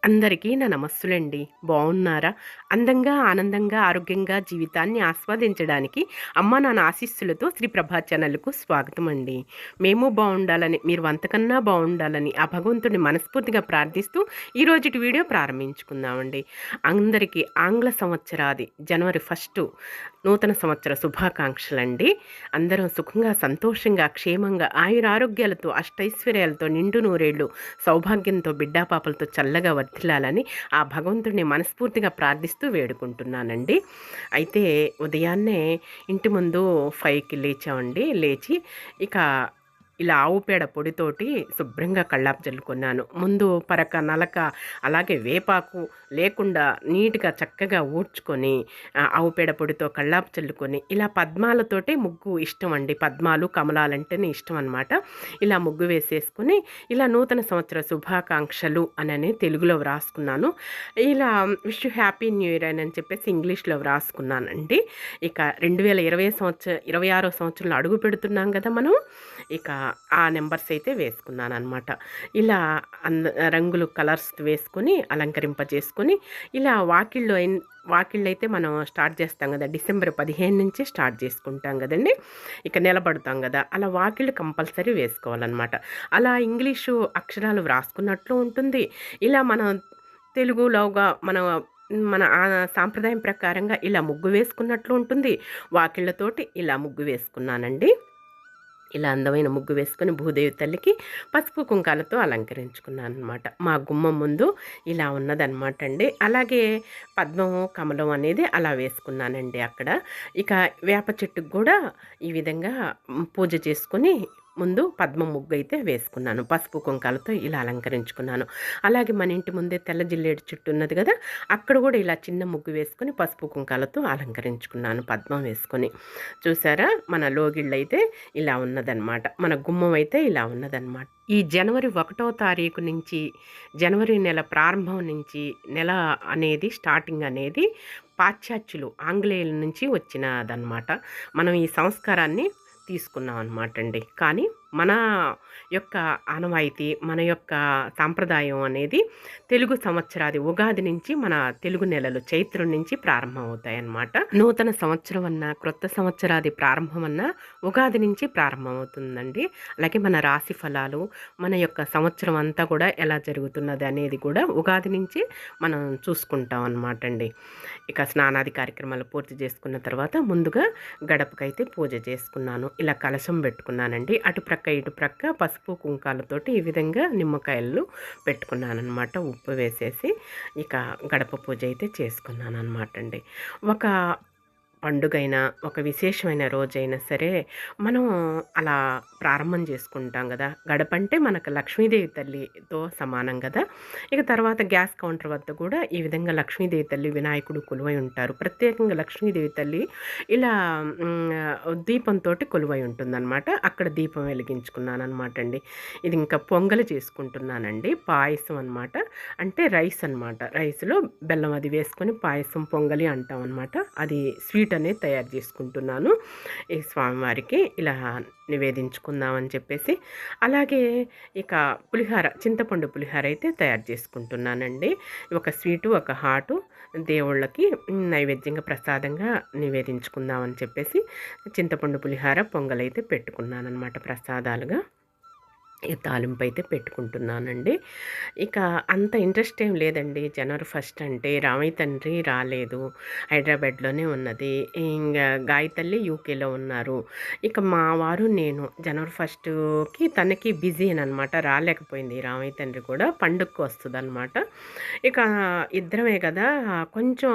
అందరికీ నా నమస్సులండి. బావున్నారా? అందంగా, ఆనందంగా, ఆరోగ్యంగా జీవితాన్ని ఆస్వాదించడానికి అమ్మ నాన్న ఆశీస్సులతో శ్రీ ప్రభా ఛానల్‌కు స్వాగతమండి. మేము బావుండాలని, మీరు అంతకన్నా బావుండాలని ఆ భగవంతుడిని మనస్ఫూర్తిగా ప్రార్థిస్తూ ఈరోజుటి వీడియో ప్రారంభించుకుందామండి. అందరికీ ఆంగ్ల సంవత్సరాది జనవరి 1 నూతన సంవత్సర శుభాకాంక్షలండి. అందరం సుఖంగా, సంతోషంగా, క్షేమంగా, ఆయురారోగ్యాలతో, అష్టైశ్వర్యాలతో, నిండు నూరేళ్లు సౌభాగ్యంతో, బిడ్డాపాపలతో చల్లగా వర్ధిల్లాలని ఆ భగవంతుడిని మనస్ఫూర్తిగా ప్రార్థిస్తూ వేడుకుంటున్నానండి. అయితే ఉదయాన్నే ఇంటి ముందు 5కి లేచామండి. లేచి ఇక ఇలా ఆవు పేడ పొడితోటి శుభ్రంగా కళ్ళాపు చల్లుకున్నాను. ముందు పరక, నలక, అలాగే వేపాకు లేకుండా నీట్‌గా చక్కగా ఊడ్చుకొని ఆవు పేడ పొడితో కళ్ళాపు చల్లుకొని ఇలా పద్మాలతోటే ముగ్గు ఇష్టమండి. పద్మాలు, కమలాలంటేనే ఇష్టం అనమాట. ఇలా ముగ్గు వేసేసుకొని ఇలా నూతన సంవత్సర శుభాకాంక్షలు అనని తెలుగులో వ్రాసుకున్నాను. ఇలా wish you happy new year అని చెప్పేసి ఇంగ్లీష్‌లో వ్రాసుకున్నానండి. ఇక 2026 సంవత్సరంలో అడుగు పెడుతున్నాం కదా మనం. ఇక ఆ నెంబర్స్ అయితే వేసుకున్నాననమాట. ఇలా రంగులు కలర్స్ వేసుకొని అలంకరింపజేసుకొని ఇలా వాకిళ్ళైతే మనం స్టార్ట్ చేస్తాం కదా, డిసెంబర్ 15 నుంచి స్టార్ట్ చేసుకుంటాం కదండి. ఇక నిలబడతాం కదా, అలా వాకిళ్ళు కంపల్సరీ వేసుకోవాలన్నమాట. అలా ఇంగ్లీషు అక్షరాలు వ్రాసుకున్నట్లు ఉంటుంది. ఇలా మన తెలుగులోగా మన సాంప్రదాయం ప్రకారంగా ఇలా ముగ్గు వేసుకున్నట్లు ఉంటుంది. వాకిళ్ళతోటి ఇలా ముగ్గు వేసుకున్నానండి. ఇలా అందమైన ముగ్గు వేసుకొని భూదేవి తల్లికి పసుపు కుంకాలతో అలంకరించుకున్నాను అనమాట. మా గుమ్మం ముందు ఇలా ఉన్నదనమాట అండి. అలాగే పద్మము, కమలం అనేది అలా వేసుకున్నానండి అక్కడ. ఇక వేప చెట్టుకు కూడా ఈ విధంగా పూజ చేసుకొని ముందు పద్మ ముగ్గు అయితే వేసుకున్నాను. పసుపు కుంకాలతో ఇలా అలంకరించుకున్నాను. అలాగే మన ఇంటి ముందే తెల్ల జిల్లేడు చెట్టు ఉన్నది కదా, అక్కడ కూడా ఇలా చిన్న ముగ్గు వేసుకొని పసుపు కుంకాలతో అలంకరించుకున్నాను పద్మం వేసుకొని. చూసారా, మన లోగిళ్ళు అయితే ఇలా ఉన్నదన్నమాట. మన గుమ్మం అయితే ఇలా ఉన్నదన్నమాట. ఈ జనవరి 1వ తారీఖు నుంచి, జనవరి నెల ప్రారంభం నుంచి నెల అనేది స్టార్టింగ్ అనేది పాశ్చాత్యులు, ఆంగ్లేయుల నుంచి వచ్చినదన్నమాట. మనం ఈ సంస్కారాన్ని తీసుకున్నాం అనమాట అండి. కానీ మన యొక్క ఆనవాయితీ, మన యొక్క సాంప్రదాయం అనేది తెలుగు సంవత్సరాది ఉగాది నుంచి, మన తెలుగు నెలలు చైత్రం నుంచి ప్రారంభం అవుతాయన్నమాట. నూతన సంవత్సరం అన్నా, క్రొత్త సంవత్సరాది ప్రారంభం అన్నా ఉగాది నుంచి ప్రారంభం అవుతుందండి. అలాగే మన రాశి ఫలాలు, మన యొక్క సంవత్సరం అంతా కూడా ఎలా జరుగుతున్నది అనేది కూడా ఉగాది నుంచి మనం చూసుకుంటాం అన్నమాట అండి. ఇక స్నానాది కార్యక్రమాలు పూర్తి చేసుకున్న తర్వాత ముందుగా గడపకైతే పూజ చేసుకున్నాను. ఇలా కలశం పెట్టుకున్నానండి. అటు ప్రక్క ఇటు ప్రక్క పసుపు కుంకాలతోటి ఈ విధంగా నిమ్మకాయలు పెట్టుకున్నానమాట. ఉప్పు వేసేసి ఇక గడప పూజ అయితే చేసుకున్నాను అనమాట అండి. ఒక పండుగైనా, ఒక విశేషమైన రోజైనా సరే మనం అలా ప్రారంభం చేసుకుంటాం కదా. గడపంటే మనకు లక్ష్మీదేవి తల్లితో సమానం కదా. ఇక తర్వాత గ్యాస్ కౌంటర్ వద్ద కూడా ఈ విధంగా లక్ష్మీదేవి తల్లి, వినాయకుడు కొలువై ఉంటారు. ప్రత్యేకంగా లక్ష్మీదేవి తల్లి ఇలా దీపంతో కొలువై ఉంటుందన్నమాట. అక్కడ దీపం వెలిగించుకున్నాను అనమాట అండి. ఇది ఇంకా పొంగలి చేసుకుంటున్నానండి. పాయసం అనమాట, అంటే రైస్ అనమాట. రైస్లో బెల్లం అది వేసుకొని పాయసం, పొంగలి అంటాం అనమాట. అది స్వీట్ అనేది తయారు చేసుకుంటున్నాను ఈ స్వామివారికి ఇలా నివేదించుకుందామని చెప్పేసి. అలాగే ఇక పులిహార, చింతపండు పులిహార అయితే తయారు చేసుకుంటున్నానండి. ఒక స్వీటు, ఒక హాటు దేవుళ్ళకి నైవేద్యంగా ప్రసాదంగా నివేదించుకుందామని చెప్పేసి చింతపండు పులిహార, పొంగలైతే పెట్టుకున్నానమాట ప్రసాదాలుగా. ఈ తాలింపు అయితే పెట్టుకుంటున్నానండి. ఇక అంత ఇంట్రెస్ట్ ఏం లేదండి. జనవరి 1 అంటే రామయ్య తండ్రి రాలేదు, హైదరాబాద్లోనే ఉన్నది. ఇంకా గాయి తల్లి యూకేలో ఉన్నారు. ఇక మా వారు నేను జనవరి 1కి తనకి బిజీ అనమాట, రాలేకపోయింది. రామయ్య తండ్రి కూడా పండుగకు వస్తుందన్నమాట. ఇక ఇద్దరమే కదా, కొంచెం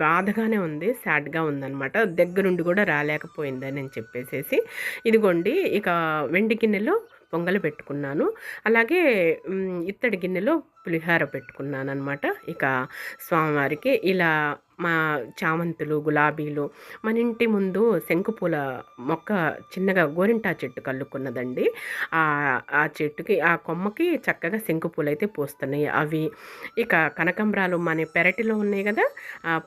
బాధగానే ఉంది, సాడ్గా ఉందన్నమాట. దగ్గరుండి కూడా రాలేకపోయిందని చెప్పేసేసి ఇదిగోండి ఇక వెండి గిన్నెలో పొంగలి పెట్టుకున్నాను. అలాగే ఇత్తడి గిన్నెలో పులిహార పెట్టుకున్నానమాట. ఇక స్వామివారికి ఇలా మా చామంతులు, గులాబీలు, మన ఇంటి ముందు శంకుపూల మొక్క చిన్నగా గోరింటా చెట్టు కల్లుకున్నదండి. ఆ చెట్టుకి, ఆ కొమ్మకి చక్కగా శంకుపూలు అయితే పూస్తున్నాయి. అవి ఇక కనకాంబరాలు మన పెరటిలో ఉన్నాయి కదా,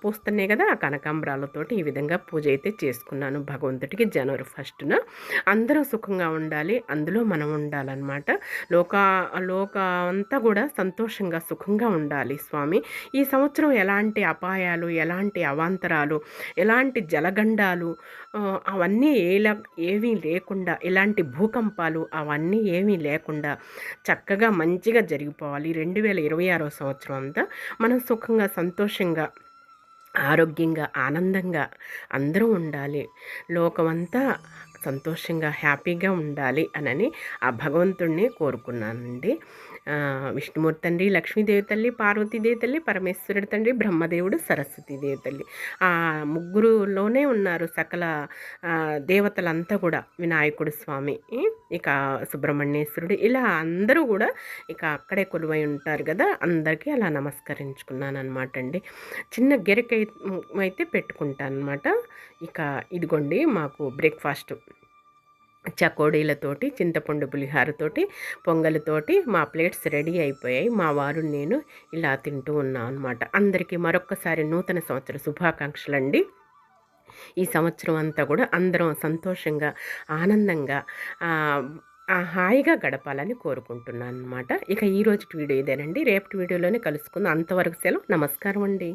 పూస్తున్నాయి కదా, ఆ కనకాంబరాలతోటి ఈ విధంగా పూజ అయితే చేసుకున్నాను భగవంతుడికి జనవరి 1న. అందరూ సుఖంగా ఉండాలి, అందులో మనం ఉండాలన్నమాట. లోక అంతా కూడా సంతోష సంతోషంగా, సుఖంగా ఉండాలి స్వామి. ఈ సంవత్సరం ఎలాంటి అపాయాలు, ఎలాంటి అవాంతరాలు, ఎలాంటి జలగండాలు అవన్నీ ఏమీ లేకుండా, ఎలాంటి భూకంపాలు అవన్నీ ఏమీ లేకుండా చక్కగా మంచిగా జరిగిపోవాలి. 2026 సంవత్సరం అంతా మనం సుఖంగా, సంతోషంగా, ఆరోగ్యంగా, ఆనందంగా అందరూ ఉండాలి. లోకమంతా సంతోషంగా, హ్యాపీగా ఉండాలి అనని ఆ భగవంతుడిని కోరుకున్నానండి. విష్ణుమూర్తి తండ్రి, లక్ష్మీదేవి తల్లి, పార్వతీదేవి తల్లి, పరమేశ్వరుడి తండ్రి, బ్రహ్మదేవుడు, సరస్వతీదేవి తల్లి. ఆ ముగ్గురులోనే ఉన్నారు సకల దేవతలంతా కూడా. వినాయకుడు స్వామి, ఇక సుబ్రహ్మణ్యేశ్వరుడు, ఇలా అందరూ కూడా ఇక అక్కడే కొలువై ఉంటారు కదా. అందరికీ అలా నమస్కరించుకున్నాను అనమాట అండి. చిన్న గెరికై అయితే పెట్టుకుంటాను అనమాట. ఇక ఇదిగోండి మాకు బ్రేక్ఫాస్ట్ చకోడీలతోటి, చింతపండు పులిహారతోటి, పొంగలితోటి మా ప్లేట్స్ రెడీ అయిపోయాయి. మా వారు నేను ఇలా తింటూ ఉన్నాం అనమాట. అందరికీ మరొక్కసారి నూతన సంవత్సర శుభాకాంక్షలండి. ఈ సంవత్సరం అంతా కూడా అందరం సంతోషంగా, ఆనందంగా, హాయిగా గడపాలని కోరుకుంటున్నాను అనమాట. ఇక ఈరోజు వీడియో ఇదేనండి. రేపటి వీడియోలోనే కలుసుకుందాం. అంతవరకు సెలవు. నమస్కారం అండి.